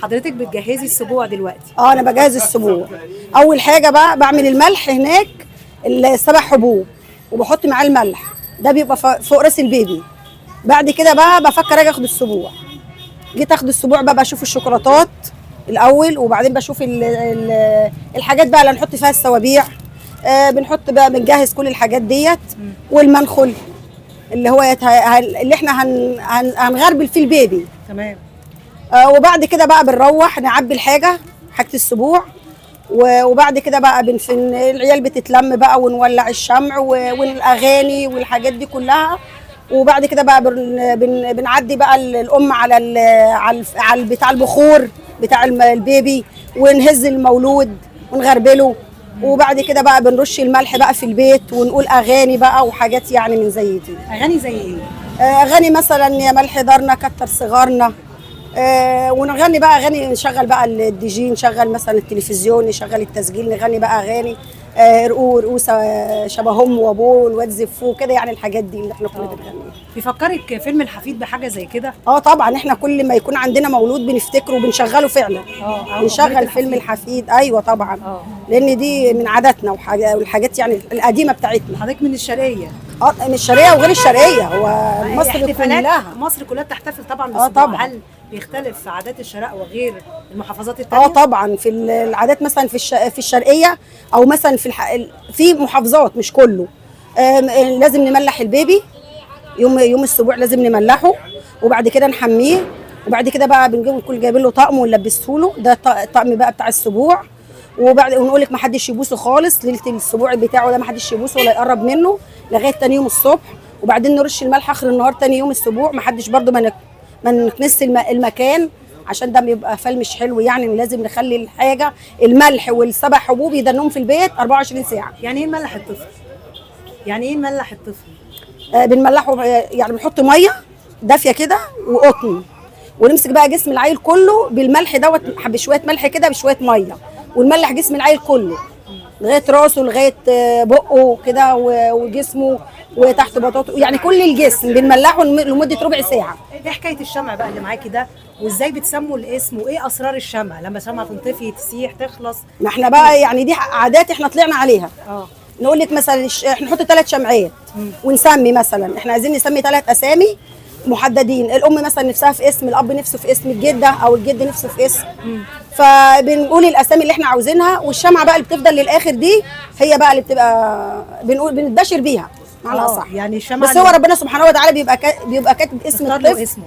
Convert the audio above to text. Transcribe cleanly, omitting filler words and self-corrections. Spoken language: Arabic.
حضرتك بتجهزي السبوع دلوقتي؟ انا بجهز السبوع. اول حاجه بقى بعمل الملح هناك، السبع حبوب، وبحط معاه الملح، ده بيبقى فوق راس البيبي. بعد كده بقى بفكر اجي اخد السبوع. جيت اخد السبوع بقى بشوف الشوكولاتات الاول، وبعدين بشوف الحاجات بقى اللي هنحط فيها السوابيع. بنحط بقى، بنجهز كل الحاجات ديت، والمنخل اللي هو اللي احنا هنغربل فيه البيبي. تمام. وبعد كده بقى بنروح نعبي حاجه السبوع. وبعد كده بقى العيال بتتلم بقى، ونولع الشمع والاغاني والحاجات دي كلها. وبعد كده بقى بنعدي بقى الام على بتاع البخور بتاع البيبي، ونهز المولود ونغربله. وبعد كده بقى بنرش الملح بقى في البيت، ونقول اغاني بقى وحاجات يعني من زي دي. اغاني زي ايه؟ اغاني مثلا يا ملح دارنا كتر صغارنا. ونغني بقى اغاني، نشغل بقى الدي جي، نشغل مثلا التلفزيون، نشغل التسجيل، نغني بقى اغاني رؤوسه شبه ام وابوه والواد زفوه كده، يعني الحاجات دي اللي احنا كنا بنغنيها. بيفكرك فيلم الحفيد بحاجه زي كده؟ طبعا، احنا كل ما يكون عندنا مولود بنفتكره وبنشغله فعلا. بنشغل فيلم الحفيد. ايوه طبعا. لان دي من عاداتنا والحاجات يعني القديمه بتاعتنا. حضرتك من الشرقيه؟ من الشرقيه وغير الشرقيه، هو مصر كلها. مصر كلها بتحتفل طبعا بالسبوع. طبعا. هل بيختلف عادات الشرق وغير المحافظات الثانيه؟ طبعا، في العادات مثلا في الشرقيه، او مثلا في محافظات مش كله. لازم نملح البيبي يوم السبوع، لازم نملحه، وبعد كده نحميه. وبعد كده بقى بنجيب الكل، جايبين له طقم ونلبسه له، ده الطقم بقى بتاع السبوع. ونقول لك ما حدش يبوسه خالص ليله السبوع بتاعه ده، ما حدش يبوسه ولا يقرب منه لغايه تاني يوم الصبح. وبعدين نرش الملح اخر النهار تاني يوم السبوع. ما حدش برده ما نكنس المكان، عشان ده بيبقى فال مش حلو. يعني لازم نخلي الحاجه الملح والسبع حبوب يدنهم في البيت 24 ساعه. يعني ايه نملح الطفل؟ بنملحه، يعني بنحط ميه دافيه كده وقطن، ونمسك بقى جسم العيل كله بالملح دوت، بشويه ملح كده بشويه ميه، ونملح جسم العيل كله لغايه راسه لغايه بقه كده وجسمه وتحت بطاطه، يعني كل الجسم بنملحه لمده ربع ساعه. ايه حكايه الشمع بقى اللي معاكي ده، وازاي بتسموا الاسم، وايه اسرار الشمع لما الشمعه تنطفي تسيح تخلص؟ ما احنا بقى يعني دي عادات احنا طلعنا عليها. نقول لك مثلا احنا نحط 3 شمعات ونسمي، مثلا احنا عايزين نسمي 3 اسامي محددين. الام مثلا نفسها في اسم، الاب نفسه في اسم، الجده او الجد نفسه في اسم. فبنقول الاسامي اللي احنا عاوزينها، والشمعه بقى اللي بتفضل للاخر دي هي بقى اللي بتبقى بنتبشر بيها معنى اصح. يعني الشمعه بس هو ربنا سبحانه وتعالى بيبقى كاتب اسم الطفل